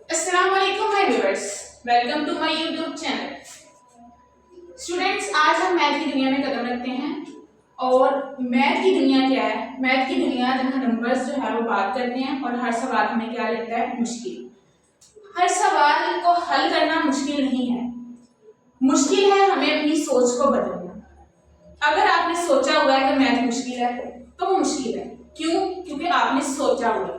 अस्सलाम वालेकुम my viewers, welcome to my YouTube channel. Students, आज हम मैथ की दुनिया में कदम रखते हैं। और मैथ की दुनिया क्या है? मैथ की दुनिया जहाँ नंबर्स जो है वो बात करते हैं और हर सवाल हमें क्या लगता है? मुश्किल। हर सवाल को हल करना मुश्किल नहीं है, मुश्किल है हमें अपनी सोच को बदलना। अगर आपने सोचा हुआ है कि मैथ मुश्किल है तो वो मुश्किल है। क्यों? क्योंकि आपने सोचा हुआ है।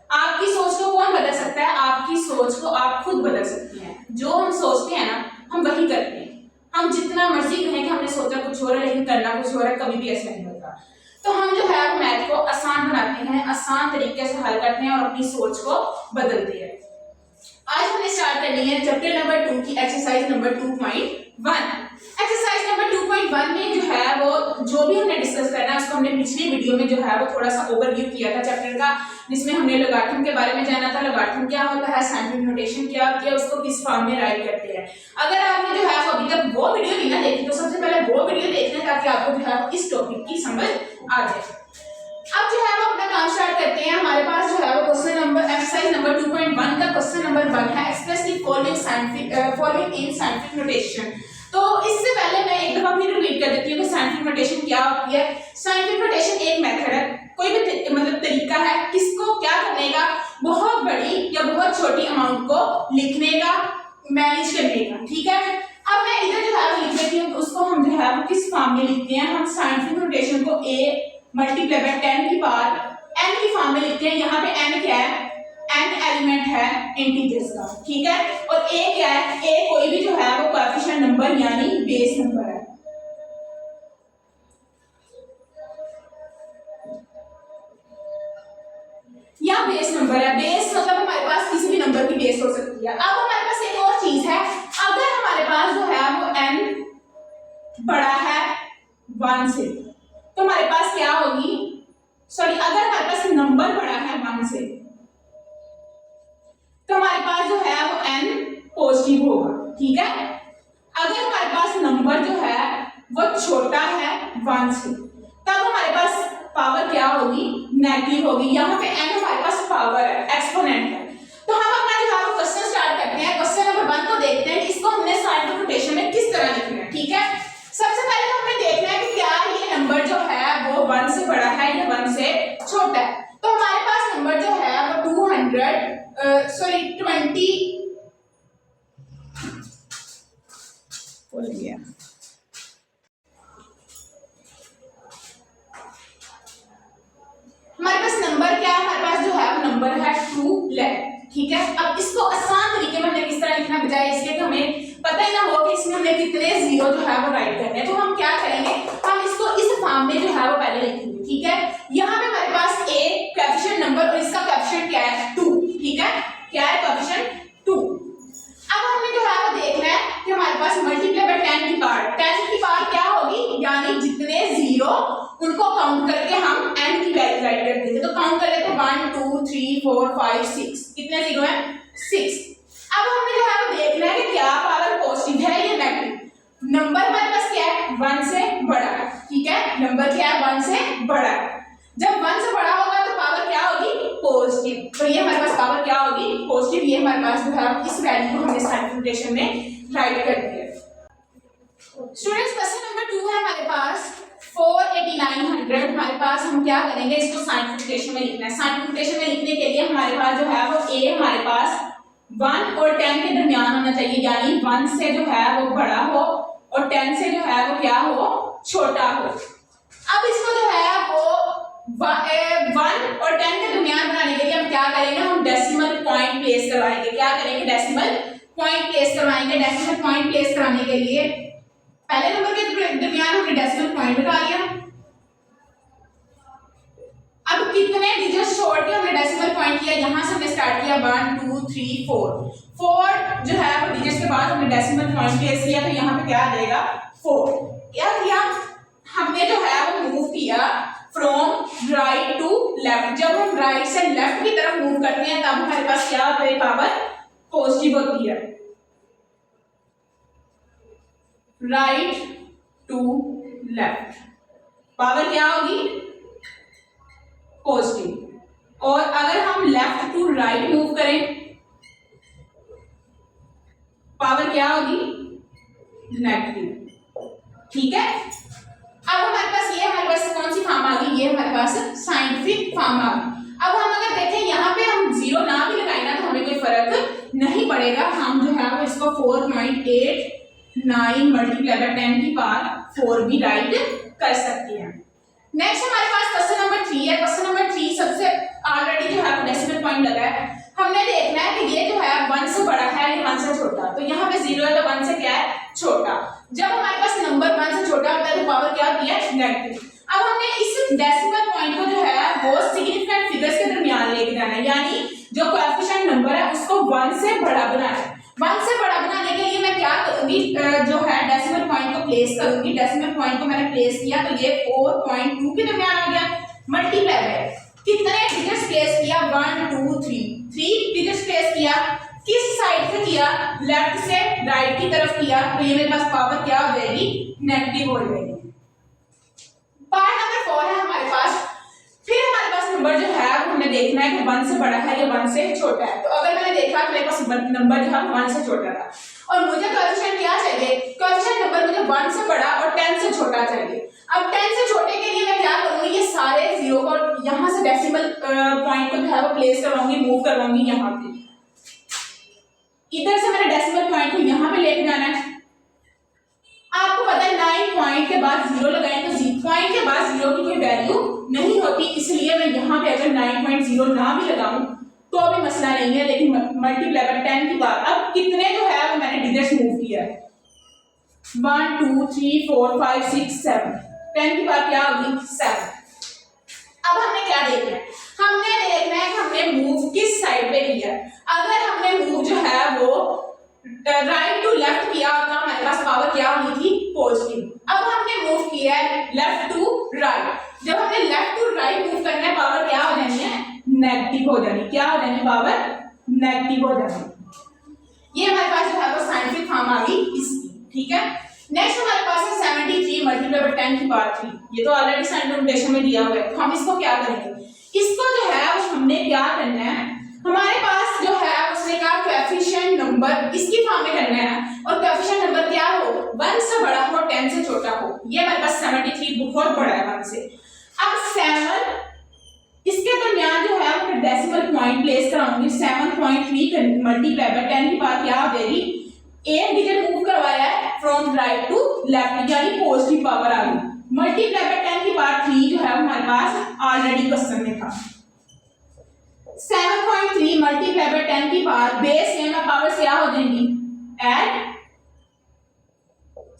आपकी सोच को कौन बदल सकता है? आपकी सोच को आप खुद बदल सकती हैं। जो हम सोचते हैं ना, हम वही करते हैं। हम जितना मर्जी कहें कि हमने सोचा कुछ और है लेकिन करना कुछ और है, कभी भी ऐसा नहीं होता। तो हम जो है वो मैथ को आसान बनाते हैं, आसान तरीके से हल करते हैं और अपनी सोच को बदलते हैं। आज हमने स्टार्ट करनी है चैप्टर नंबर 2 की एक्सरसाइज नंबर 2.1। एक्सरसाइज नंबर 2.1 में जो है वो जो भी हमने डिस्कस करना है उसको हमने पिछली वीडियो में जो है वो थोड़ा सा ओवरव्यू किया था चैप्टर का, जिसमें हमने लोगारिथम के बारे में जाना था। लोगारिथम क्या होता है, साइंटिफिक नोटेशन क्या होती है, उसको किस फॉर्म में राइट करते हैं। अगर आपने जो है वो अभी तक वो वीडियो नहीं ना देखी तो सबसे पहले वो वीडियो देख लें ताकि आपको जो है इस टॉपिक की समझ आ जाए। अब जो है वो अपना काम स्टार्ट करते हैं। हमारे पास जो है वो क्वेश्चन नंबर एक्सरसाइज नंबर 2.1 का क्वेश्चन नंबर 1 है, express the following in scientific notation. तो इससे पहले मैं एक दफा फिर रिपीट कर देती हूँ कि साइंटिफिक नोटेशन क्या होती है। साइंटिफिक नोटेशन एक मेथड है, कोई भी मतलब तरीका है किसको क्या करने का, बहुत बड़ी या बहुत छोटी अमाउंट को लिखने का, मैनेज करने का। ठीक है, अब मैं इधर जो है लिख देती हूँ, उसको हम जो है वो किस फॉर्म में लिखते हैं। हम साइंटिफिक नोटेशन को a मल्टीप्लाई बाय 10 की पावर n की फॉर्म में लिखते हैं। यहाँ पे n क्या है? n एलिमेंट है इंटीजर्स का। ठीक है, और a क्या है? a कोई भी जो है वो कोएफिशिएंट नंबर यानी बेस नंबर है। या बेस नंबर है। बेस मतलब हमारे पास किसी भी नंबर की बेस हो सकती है। अब हमारे पास एक और चीज है, अगर हमारे पास जो है वो n बड़ा है 1 से तो हमारे पास क्या होगी, सॉरी, अगर हमारे पास नंबर बड़ा है 1 से तो हमारे पास जो है वो n पॉजिटिव होगा। ठीक है, अगर हमारे पास नंबर जो है वो छोटा है 1 से तब हमारे पास पावर क्या होगी? नेगेटिव होगी। यहाँ पे n हमारे पास पावर है, एक्सपोनेंट है। तो हम अपना जो है वो क्वेश्चन स्टार्ट करते हैं। क्वेश्चन नंबर 1 को देखते हैं कि इसको हमने साइंटिफिक नोटेशन में किस तरह लिखना है। ठीक है, सबसे पहले तो हमें देखना है कि क्या ये नंबर जो है वो 1 से बड़ा है या 1 से छोटा है। तो हमारे पास नंबर जो है वो 20 बोल गया। हमारे पास नंबर क्या है? हमारे पास जो है वो नंबर है 211। ठीक है, अब इसको आसान तरीके में हमने किस तरह लिखना, बजाय इसके कि हमें पता ही ना हो कि इसमें हमने कितने जीरो जो है वो राइट करने हैं, तो हम क्या करेंगे, हम इसको इस फॉर्म में जो है वो पहले लिखेंगे। ठीक है, यहाँ पे हमारे पास a कोएफिशिएंट नंबर और इसका कोएफिशिएंट क्या है? 2। ठीक है, क्या है? कोएफिशिएंट 2। अब हमें जो है वो देखना है कि हमारे पास मल्टीप्लाई बाय 10 की पावर, 10 की पावर क्या होगी, यानी जितने जीरो उनको काउंट करके हम n की वैल्यू राइट कर देंगे। तो काउंट कर लेते हैं 1 2 3 4 5 6। कितने जीरो है? 6। अब हमें जो है वो देखना है कि क्या पावर पॉजिटिव है या नेगेटिव। नंबर हमारे पास क्या है? 1 से बड़ा है। ठीक है, नंबर क्या है? 1 से बड़ा है। जब 1 से बड़ा होगा तो पावर क्या होगी? पॉजिटिव। तो ये हमारे पास पावर क्या होगी? पॉजिटिव। ये हमारे पास जो है इस वैल्यू को हमने साइंटिफिक नोटेशन में राइट कर दिया। स्टूडेंट्स, क्वेश्चन नंबर 2 है हमारे पास 48900। हमारे पास हम क्या करेंगे, इसको साइंटिफिक नोटेशन में लिखना है। साइंटिफिक नोटेशन में लिखने के लिए हमारे पास जो है वो a हमारे पास 1 और 10 के दरमियान होना चाहिए, यानी 1 से जो है वो बड़ा हो और 10 से जो है वो क्या हो? छोटा हो। अब इसको जो है वो 1 और 10 के दरमियान बनाने के लिए हम क्या करेंगे, हम डेसिमल पॉइंट प्लेस करवाएंगे। क्या करेंगे? डेसिमल पॉइंट प्लेस करवाएंगे। डेसिमल पॉइंट प्लेस कराने के लिए पहले नंबर के दरमियान हमने डेसिमल पॉइंट बिठा लिया। अब कितने डिजिट छोड़ के हमने डेसिमल पॉइंट किया, यहां से हमने स्टार्ट किया 1 2 3 4 जो है वो डिजिट्स के बाद हमने डेसिमल पॉइंट प्लेस किया, तो यहाँ पे क्या आ जाएगा? 4। क्या किया हमने, जो है वो मूव किया फ्रॉम राइट टू लेफ्ट। जब हम राइट से लेफ्ट की तरफ मूव करते हैं तब हमारे पास क्या होता है? पावर पॉजिटिव होती है। राइट टू लेफ्ट पावर क्या होगी? पॉजिटिव। और अगर हम लेफ्ट टू राइट मूव करें पावर क्या होगी, नेगेटिव। ठीक है, अब हमारे पास ये हमारे पास कौन सी फॉर्म आ गई, ये हमारे पास साइंटिफिक फॉर्म आ गई। अब हम अगर देखें यहाँ पे हम जीरो ना भी लगाए ना तो हमें कोई फर्क नहीं पड़ेगा, हम जो है वो इसको 4.89 मल्टीप्लाई बाय 10 की पावर 4 भी राइट कर सकते हैं। नेक्स्ट हमारे पास क्वेश्चन नंबर 3 है। क्वेश्चन नंबर 3 सबसे ऑलरेडी जो है डेसिमल पॉइंट लगा है, हमने देखना है कि ये जो है 1 से बड़ा है या 1 से छोटा। तो यहाँ पे 0 है तो 1 से क्या है, छोटा। जब हमारे पास नंबर 1 से छोटा होता है तो पावर क्या होती है, नेगेटिव। अब हमने इस डेसिमल पॉइंट को जो है वो सिग्निफिकेंट फिगर्स के दरमियान लेके जाना है, यानी जो कोएफिशिएंट नंबर है उसको 1 से बड़ा बनाना है। 1 से बड़ा बनाने के लिए मैं क्या करूंगी, जो है डेसिमल पॉइंट को प्लेस करूंगी। डेसिमल पॉइंट को मैंने प्लेस किया तो ये 4.2 के दरमियान आ गया, मल्टीप्लाई बाय कितने डिजिट्स प्लेस किया, 1 2 3 डिजिट्स प्लेस किया। किस साइड से किया, लेफ्ट से राइट की तरफ किया, तो ये मेरे पास पावर क्या हो जाएगी, नेगेटिव हो जाएगी। पार्ट नंबर 4 है हमारे पास। फिर हमारे पास नंबर जो है वो हमने देखना है कि 1 से बड़ा है या 1 से छोटा है। तो अगर मैंने देखा कि मेरे पास नंबर जो है 1 से छोटा था और मुझे कोएफिशिएंट क्या चाहिए, कोएफिशिएंट नंबर मुझे 1 से बड़ा और 10 से छोटा चाहिए। अब 10 से छोटे के लिए मैं क्या करूंगी, ये सारे जीरो को यहाँ से डेसिमल पॉइंट को जो है वो प्लेस करवाऊंगी, मूव करवाऊंगी यहाँ पे। इधर से मैंने डेसिमल पॉइंट को यहाँ पे लेके जाना है। आपको पता है 9 पॉइंट के बाद 0 लगाएं तो पॉइंट के बाद 0 की कोई वैल्यू नहीं होती, इसलिए मैं यहाँ पे अगर 9.0 ना भी लगाऊं तो अभी मसला नहीं है, लेकिन मल्टीप्लाई बाय 10 की बात। अब कितने जो है वो मैंने डिजिट्स मूव किया है, 1 2 3 4 5 6 7, 10 की बात क्या होगी, 7। अब हमने क्या देखना है, हमने देखना है कि हमने मूव किस साइड पे किया है। अगर हमने मूव जो है वो राइट टू लेफ्ट किया तो हमारे पास पावर क्या होनी थी, पॉजिटिव। अब हमने मूव किया है लेफ्ट टू राइट, जब हमने लेफ्ट टू राइट मूव करना है पावर क्या हो जानी है, नेगेटिव हो जानी। क्या हो जानी, पावर नेगेटिव हो जानी। ये हमारे पास जो है वो साइंटिफिक फॉर्म आ गई इसकी। ठीक है, नेक्स्ट हमारे पास है 73 मल्टीप्लाई बाय 10 की पावर 3। ये तो ऑलरेडी साइंटिफिक नोटेशन में दिया हुआ है, तो हम इसको क्या करेंगे, इसको जो है हमने क्या करना है, हमारे पास जो है उसने कहा कोएफिशिएंट नंबर इसकी फॉर्म में करना है, और कोएफिशिएंट नंबर क्या हो, 1 से बड़ा हो 10 से छोटा हो। ये हमारे पास 73 बहुत बड़ा है 1 से। अब 7 इसके दरमियान जो है मैं डेसिमल पॉइंट प्लेस कराऊंगी, 7.3 मल्टीप्लाई बाय 10 की पावर क्या हो जाएगी, एक डिजिट मूव करवाया है फ्रॉम राइट टू लेफ्ट, यानी पॉजिटिव पावर आ गई। मल्टीप्लाई बाय 10 की पावर 3 जो है हमारे पास ऑलरेडी क्वेश्चन में था। 7.3 मल्टीप्लाई बाय 10 की पावर बेस में पावर क्या हो जाएंगी, एड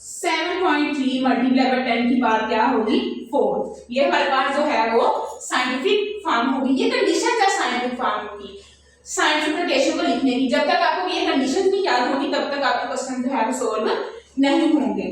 7.3 मल्टीप्लाई बाय 10 की पावर क्या होगी, 4। ये हमारे पास जो है वो साइंटिफिक फॉर्म होगी। ये कंडीशन क्या साइंटिफिक फॉर्म होगी, साइंटिफिक नोटेशन को लिखने की। जब तक आपको ये कंडीशन नहीं याद होगी तब तक आपके क्वेश्चन जो है वो सॉल्व नहीं होंगे।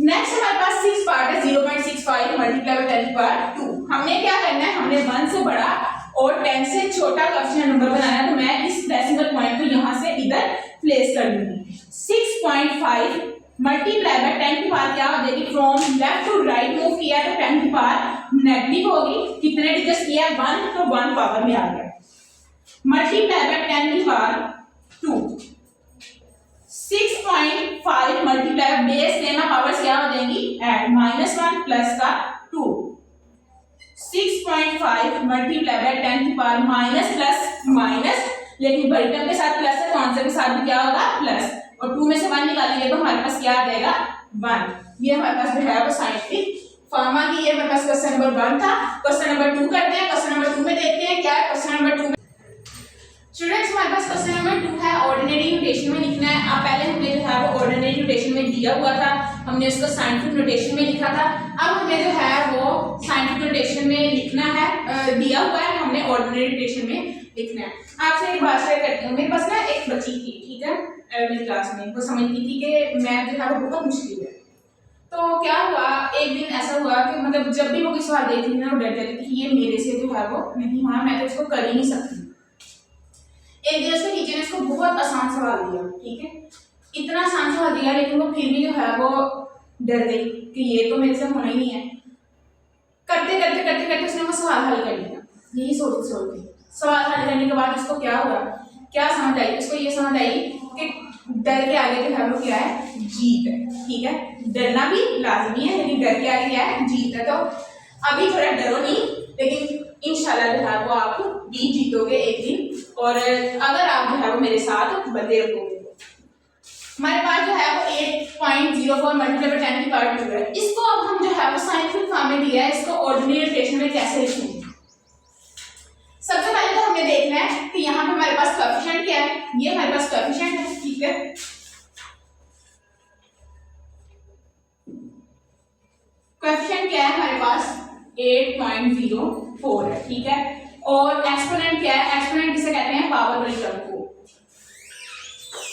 नेक्स्ट हमारे पास 6 पार्ट है, 0.65 मल्टीप्लाई बाय 10 की पावर 2। हमने क्या करना है, हमने 1 से बड़ा और 10 से छोटा कोएफिशिएंट नंबर बनाना है, तो मैं इस डेसिमल पॉइंट को यहां से इधर प्लेस कर लूंगी। 6.5 मल्टीप्लाई बाय 10 की पावर क्या हो जाएगी, from left to right move किया तो 10 की पावर नेगेटिव होगी। कितने डिजिट्स किया, 1, तो 1 पावर में आ गया। मल्टीप्लाई बाय 10 की पावर 2, 6.5 मल्टीप्लाई बेस लेना पावर्स क्या हो जाएंगी, ऐड -1 प्लस का 2। 6.5 मल्टीप्लाई बाय 10 की पावर माइनस प्लस माइनस, लेकिन बड़ी टर्म के साथ प्लस है तो आंसर के साथ भी क्या होगा, प्लस, और 2 में से 1 निकालेंगे तो हमारे पास क्या आ जाएगा, 1। ये हमारे पास जो है वो साइंटिफिक फॉर्म आ गई। ये हमारे पास क्वेश्चन नंबर 1 था। क्वेश्चन नंबर 2 करते हैं। क्वेश्चन नंबर 2 में देखते हैं क्या है। क्वेश्चन नंबर 2 स्टूडेंट्स हमारे पास क्वेश्चन नंबर 2 है, ऑर्डिनरी नोटेशन में लिखना है। अब पहले हमने जो है वो ऑर्डिनरी नोटेशन में दिया हुआ था, हमने उसको साइंटिफिक नोटेशन में लिखा था। अब हमें जो है वो साइंटिफिक नोटेशन में लिखना है, दिया हुआ है, हमने ऑर्डिनरी नोटेशन में लिखना है। आपसे एक बात शेयर करती हूँ, मेरे पास ना एक बच्ची थी, ठीक है, मेरी क्लास में, वो समझती थी कि मैथ जो है वो बहुत मुश्किल है। तो क्या हुआ, एक दिन ऐसा हुआ कि मतलब जब भी वो कोई सवाल देखती थी ना वो डर जाती थी कि ये मेरे से जो है वो नहीं हुआ, मैं तो इसको कर ही नहीं सकती। एक दिन उसके टीचर ने इसको बहुत आसान सवाल दिया, ठीक है, इतना आसान सवाल दिया, लेकिन वो फिर भी जो है वो डर गई कि ये तो मेरे से होना ही नहीं है। करते करते करते करते उसने वो सवाल हल कर लिया, यही सोचते सोचते। सवाल हल करने के बाद उसको क्या हुआ, क्या समझ आई, उसको ये समझ आई कि डर के आगे जो है वो क्या है, जीत है। ठीक है, डरना भी लाजमी है लेकिन डर के आगे क्या है, जीत है। तो अभी थोड़ा डरो नहीं, लेकिन इंशाल्लाह जो है वो आप भी जीतोगे एक दिन, और अगर आप जो है वो मेरे साथ बंधे रहोगे। हमारे पास जो है वो 8.04 मल्टीप्लाई बाय 10 की पावर 2 है। इसको अब हम जो है वो साइंटिफिक फॉर्म में दिया है, इसको ऑर्डिनरी नोटेशन में कैसे लिखेंगे। सबसे पहले तो हमें देखना है कि यहाँ पे हमारे पास कोएफिशिएंट क्या है। ये हमारे पास कोएफिशिएंट है। ठीक है, कोएफिशिएंट क्या है हमारे पास, 8.04 है। ठीक है, और एक्सपोनेंट क्या है, एक्सपोनेंट किसे कहते हैं, पावर वाली टर्म को,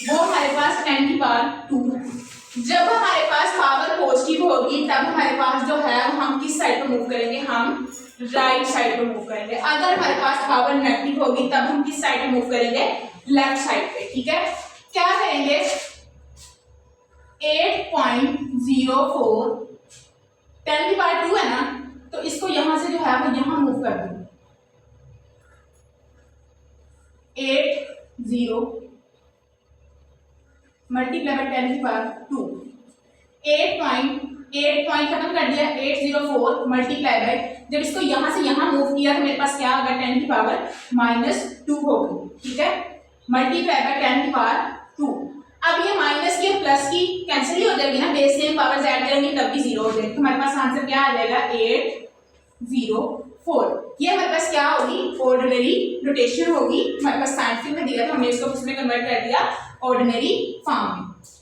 वो हमारे पास 10 की पावर 2। जब हमारे पास पावर पॉजिटिव होगी तब हमारे पास जो है हम किस साइड पे मूव करेंगे, हम राइट साइड पे मूव करेंगे। अगर हमारे पास पावर नेगेटिव होगी तब हम किस साइड पे मूव करेंगे, लेफ्ट साइड पे। ठीक है, क्या करेंगे, 8.04 10 की पावर 2 है ना, तो इसको यहां से जो है वो यहां मूव कर देंगे। 80 मल्टीप्लाई बाय 10 की पावर 2, 8 पॉइंट खत्म कर दिया, 804 मल्टीप्लाई बाय, जब इसको यहां से यहां मूव किया तो मेरे पास क्या होगा, 10 की पावर -2 होगी। ठीक है, मल्टीप्लाई बाय 10 की पावर 2। अब ये माइनस की प्लस की कैंसिल ही हो जाएगी ना, बेस सेम पावर्स ऐड करेंगे तब भी 0 हो जाएगी। तो हमारे पास आंसर क्या आ जाएगा, 804। ये हमारे पास क्या होगी, ऑर्डिनरी नोटेशन होगी। हमारे पास साइंटिफिक में दिया था, हमने इसको किसमें कन्वर्ट कर दिया, ऑर्डिनरी फॉर्म में।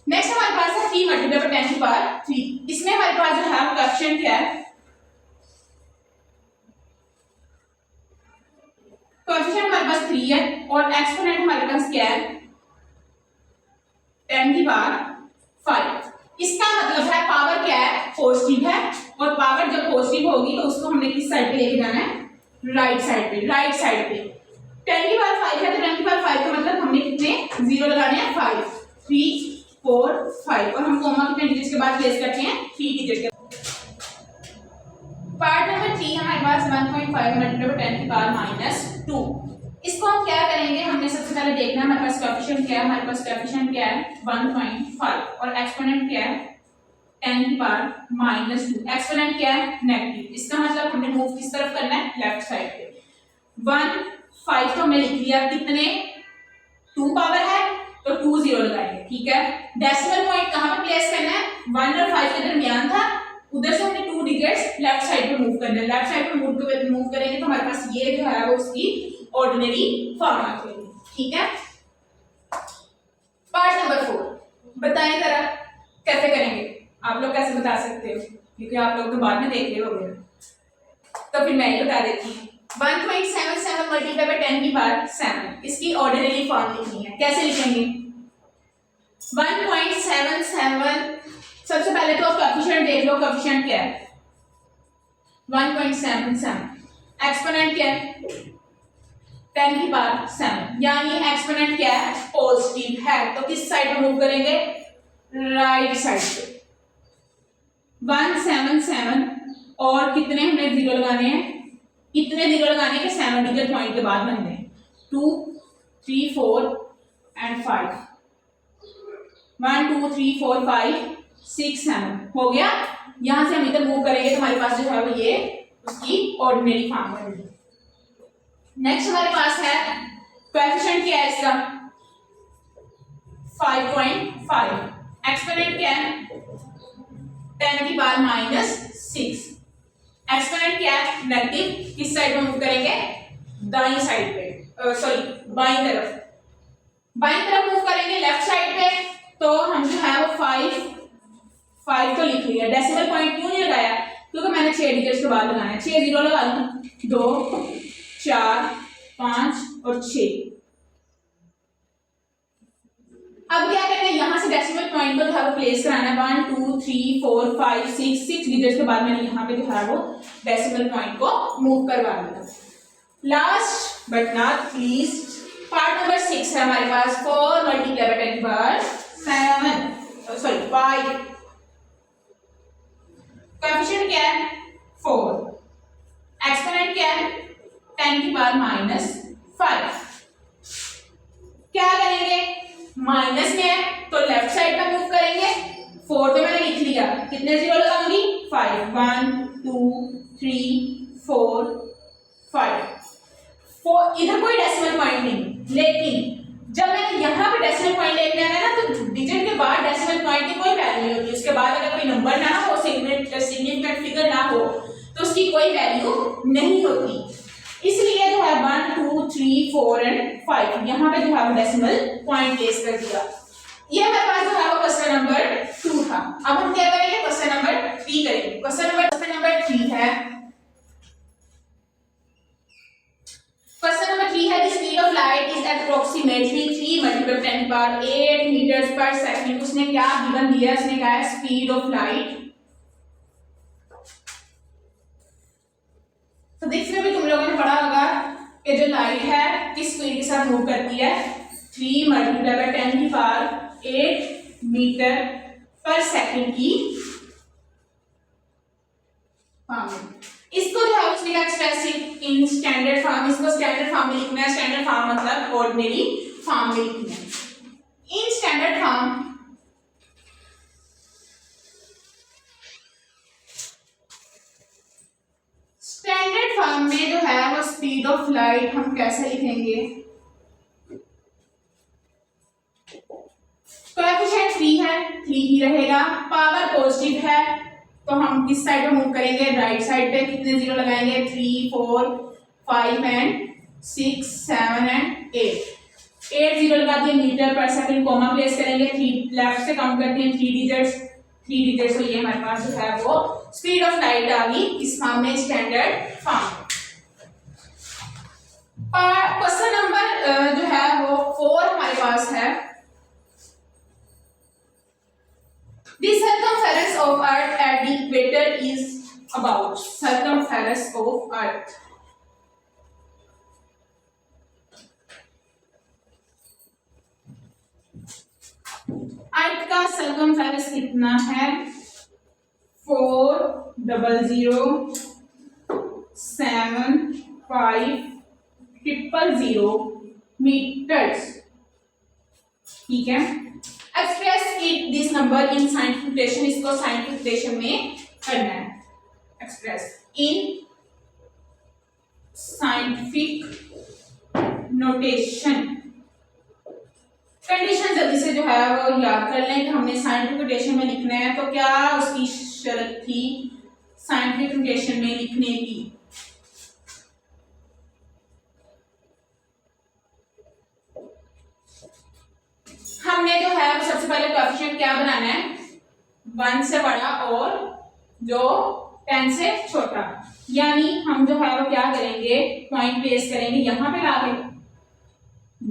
नेक्स्ट हमारे पास है 3 मल्टीप्लाई बाय 10 की पावर 3। इसमें हमारे पास जो है कोएफिशिएंट क्या है, कोएफिशिएंट हमारे पास 3 है, और एक्सपोनेंट हमारे पास क्या है, 10 की पावर 5। इसका मतलब है पावर क्या है, पॉजिटिव है, और पावर जब पॉजिटिव होगी तो उसको हमने किस साइड पे लेके जाना है, राइट साइड पे। राइट साइड पे 10 की पावर 5 है, तो 10 की पावर 5 का मतलब हमने कितने जीरो लगाने हैं, 5, 3, 4, 5, और हम कोमा कितने डिजिट्स के बाद प्लेस करते हैं, 3 डिजिट के। पार्ट नंबर 3 हमारे पास 1.5 मल्टीप्लाई बाय 10 की पावर -2। इसको हम क्या करेंगे, हमने सबसे पहले देखना है हमारे पास कोएफिशिएंट क्या है। हमारे पास कोएफिशिएंट क्या है, 1.5, और एक्सपोनेंट क्या है, 10 की पावर -2। एक्सपोनेंट क्या है, नेगेटिव। इसका मतलब हमने मूव किस तरफ करना है, लेफ्ट साइड पे। 1 5 तो हमने लिख लिया, कितने 2 पावर है तो 2 0 लगाएंगे। ठीक है, डेसिमल पॉइंट कहां पे प्लेस करना है, 1 और 5 के दरमियान था, उधर से हमने 2 डिजिट्स लेफ्ट साइड पे मूव करना है। लेफ्ट साइड पे मूव करेंगे तो हमारे पास ये जो है वो उसकी ऑर्डिनरी फॉर्म आ जाएगी। ठीक है, पार्ट नंबर 4 बताएं जरा कैसे करेंगे, आप लोग कैसे बता सकते हो, क्योंकि आप लोग तो बाद में देख रहे होंगे, तो फिर मैं ही बता देती हूँ। 1.77 मल्टीप्लाई बाय 10 की पावर 7, इसकी ऑर्डिनरी फॉर्म लिखनी है। कैसे लिखेंगे, 1.77, सबसे पहले तो कोएफिशिएंट देख लो, कोएफिशिएंट क्या है, 1.77, एक्सपोनेंट क्या है, 10 की पावर 7, यानी एक्सपोनेंट क्या है, पॉजिटिव है, तो किस साइड पे मूव करेंगे, राइट साइड पे। 177, और कितने हमने जीरो लगाने हैं, इतने जीरो लगाने के 7 डिजिट पॉइंट के बाद बनने, 2 3 4 एंड 5, 1 2 3 4 5 6 7 हो गया। यहां से हम इधर मूव करेंगे तो हमारे पास जो है वो ये उसकी ऑर्डिनरी फॉर्म बनेगी। नेक्स्ट हमारे पास है कोएफिशिएंट क्या है इसका, 5.5, एक्सपोनेंट क्या है, 10 की पावर -6, एक्सपोनेंट क्या है, नेगेटिव, किस साइड में मूव करेंगे, दाईं साइड पे, सॉरी बाईं तरफ मूव करेंगे, लेफ्ट साइड पे। तो हम जो है वो 5 तो लिख लिया, डेसिमल पॉइंट क्यों नहीं लगाया, क्योंकि मैंने 6 डिजिट्स के बाद लगाना है, 6 जीरो लगा लूं, 2 4 5 और 6। अब क्या करना है, यहां से डेसिमल पॉइंट को जो है वो प्लेस कराना है, 1 2 3 4 5 6 डिजिट्स के बाद मैंने यहाँ पे जो है वो डेसिमल पॉइंट को मूव करवा दिया। Last but not least part number 6 है हमारे पास, 4 मल्टीप्लाई बाय 10 की पावर 7, सॉरी 5, कोएफिशिएंट क्या है, 4, एक्सपोनेंट क्या है, 10 की पावर -5। क्या करेंगे, माइनस में है तो साइड पर मूव करेंगे, 4 तो मैंने लिख लिया, कितने जीरो लगाऊंगी 5, 1 2 3 4 5। इधर कोई डेसिमल पॉइंट नहीं, लेकिन जब मैंने यहाँ पे डेसिमल पॉइंट लेके आना है ना, तो डिजिट के बाद डेसिमल पॉइंट की कोई वैल्यू नहीं होती, उसके बाद अगर कोई नंबर ना हो, सिग्निफिकेंट फिगर ना हो, तो उसकी कोई वैल्यू नहीं होती। इसलिए जो है 1 2 3 4 एंड 5 यहाँ पे जो है डेसिमल पॉइंट प्लेस कर दिया। ये हमारे पास जो है वो क्वेश्चन नंबर 2 था। अब हम क्या करेंगे, क्वेश्चन नंबर 3 करेंगे। क्वेश्चन नंबर 3 है, क्वेश्चन नंबर 3 है, the speed of light is approximately 3 × 10⁸ meters per second. उसने क्या गिवन दिया, उसने कहा है स्पीड ऑफ लाइट। तो इसमें भी तुम लोगों ने पढ़ा होगा कि जो लाइट है किस स्पीड के साथ मूव करती है, 3 × 10⁸ मीटर पर सेकंड की फॉर्म में। इसको जो है उसने एक्सप्रेस इन स्टैंडर्ड फॉर्म, इसको स्टैंडर्ड फॉर्म में लिखना है। स्टैंडर्ड फॉर्म मतलब ऑर्डिनरी फॉर्म में लिखना है। इन स्टैंडर्ड फॉर्म में जो है वो स्पीड ऑफ लाइट हम कैसे लिखेंगे, कोएफिशिएंट 3 है, 3 ही रहेगा। पावर पॉजिटिव है तो हम किस साइड पे मूव करेंगे, राइट साइड पे। कितने जीरो लगाएंगे, 3 4 5 एंड 6 7 एंड 8 जीरो लगा दिए। मीटर पर सेकंड कॉमा प्लेस करेंगे, 3 लेफ्ट से काउंट करते हैं, 3 डिजिट्स। तो ये हमारे पास जो है वो स्पीड ऑफ लाइट आ गई इस फॉर्म में, स्टैंडर्ड फॉर्म। क्वेश्चन नंबर जो है वो 4 हमारे पास है, the circumference of earth at the equator is about, circumference of earth, अर्थ का सर्कमफेरेंस कितना है, 400,750,000 मीटर्स। ठीक है, express it this number in scientific notation, इसको साइंटिफिक नोटेशन में करना है। Express in scientific notation. Condition जल्दी से जो है वो याद कर लें कि हमने साइंटिफिक नोटेशन में लिखना है, तो क्या उसकी शर्त थी साइंटिफिक नोटेशन में लिखने की। हमने जो है सबसे पहले कोएफिशिएंट क्या बनाना है, 1 से बड़ा और जो 10 से छोटा। यानी हम जो है वो क्या करेंगे, पॉइंट प्लेस करेंगे यहाँ पे लाके।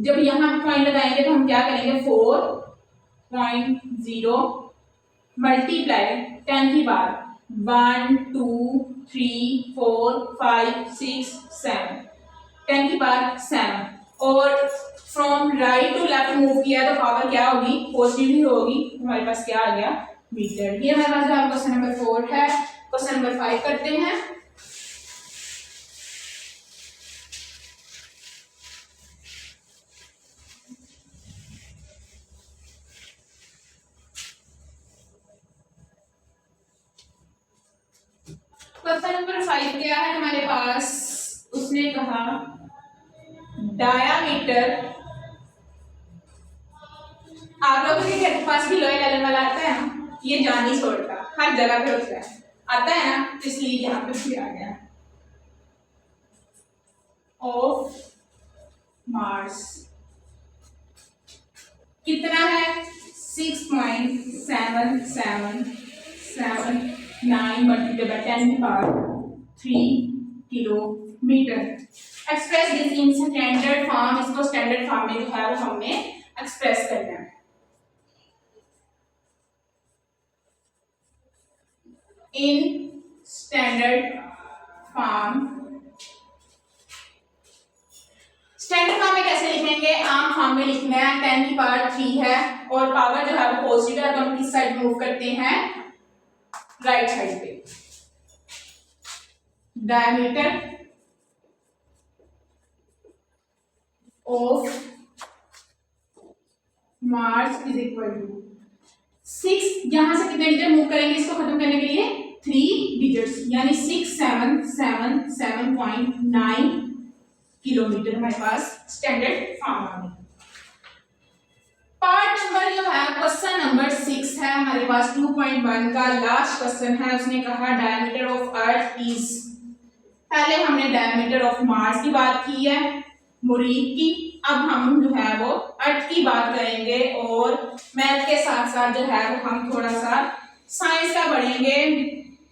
जब यहाँ पे पॉइंट लगाएंगे तो हम क्या करेंगे, 4.0 मल्टीप्लाई 10 की बार 1 2 3 4 5 6 7, 10 की बार 7, और from right to left move किया तो पावर क्या होगी, पॉजिटिव ही होगी। हमारे पास क्या आ गया, मीटर। ये हमारे पास जो क्वेश्चन नंबर 4 है। क्वेश्चन नंबर 5 करते हैं। क्वेश्चन नंबर 5 क्या है हमारे पास, उसने कहा डायामीटर, आप लोगों के घर के पास भी लोहे एलन वाला आता है ना, ये जान ही छोड़ता, हर जगह पे होता है, आता है ना, इसलिए यहाँ पे भी आ गया। ऑफ मार्स कितना है, 6.7779 multiply 10⁻³ kilometre. Express this in standard form, इसको स्टैंडर्ड फॉर्म में जो है वो हमने एक्सप्रेस करना है। In standard form, standard form में कैसे लिखेंगे, आम फॉर्म में लिखना है। 10⁻³ है और पावर जो है वो पॉजिटिव है, तो हम किस साइड मूव करते हैं, राइट साइड पे। Diameter of Mars is equal to 6 यहाँ से कितने डिजिट मूव करेंगे इसको खत्म करने के लिए 3 डिजिट्स, यानी 6777.9 किलोमीटर हमारे पास स्टैंडर्ड फॉर्म आ गई। पार्ट नंबर जो है क्वेश्चन नंबर 6 है हमारे पास 2.1 का लास्ट क्वेश्चन है। उसने कहा डायमीटर ऑफ अर्थ इज, पहले हमने डायमीटर ऑफ मार्स की बात की है, मरीख की, अब हम जो है वो अर्थ की बात करेंगे और मैथ के साथ साथ जो है वो हम थोड़ा सा साइंस का पढ़ेंगे।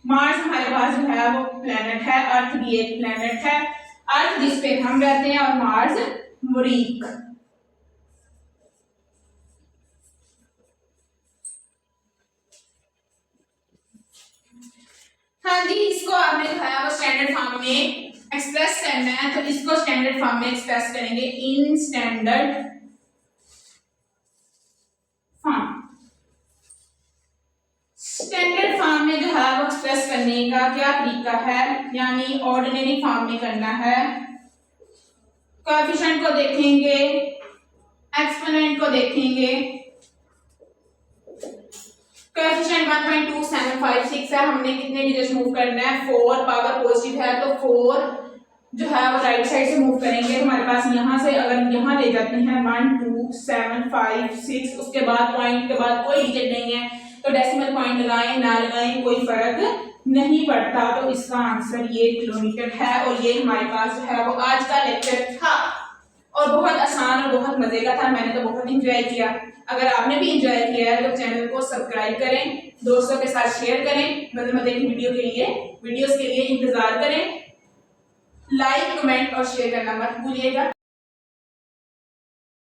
मार्स हमारे पास जो है वो प्लेनेट है, अर्थ भी एक प्लेनेट है, अर्थ जिस पे हम रहते हैं और मार्स मरीख। हाँ जी, इसको आपने जो है वो स्टैंडर्ड फॉर्म में एक्सप्रेस करना है, तो इसको स्टैंडर्ड फॉर्म में एक्सप्रेस करेंगे in standard form. Standard form में जो है वो एक्सप्रेस करने का क्या तरीका है, यानी ऑर्डिनरी फॉर्म में करना है। कोएफिशिएंट को देखेंगे, एक्सपोनेंट को देखेंगे। कोएफिशिएंट 1.2756 है, हमने कितने डिजिट्स मूव करना है 4, पावर पॉजिटिव है तो 4 जो है वो राइट साइड से मूव करेंगे, तो हमारे पास यहाँ से अगर यहाँ ले जाते हैं 1 2 7 5 6, उसके बाद पॉइंट के बाद कोई डिजिट नहीं है तो डेसिमल पॉइंट लगाएं ना लगाएं कोई फर्क नहीं पड़ता, तो इसका आंसर ये किलोमीटर है। और ये हमारे पास जो है वो आज का लेक्चर था और बहुत आसान और बहुत मजे का था, मैंने तो बहुत इंजॉय किया। अगर आपने भी एंजॉय किया है तो चैनल को सब्सक्राइब करें, दोस्तों के साथ शेयर करें, मजे की वीडियोस के लिए इंतजार करें। लाइक कमेंट और शेयर करना मत भूलिएगा।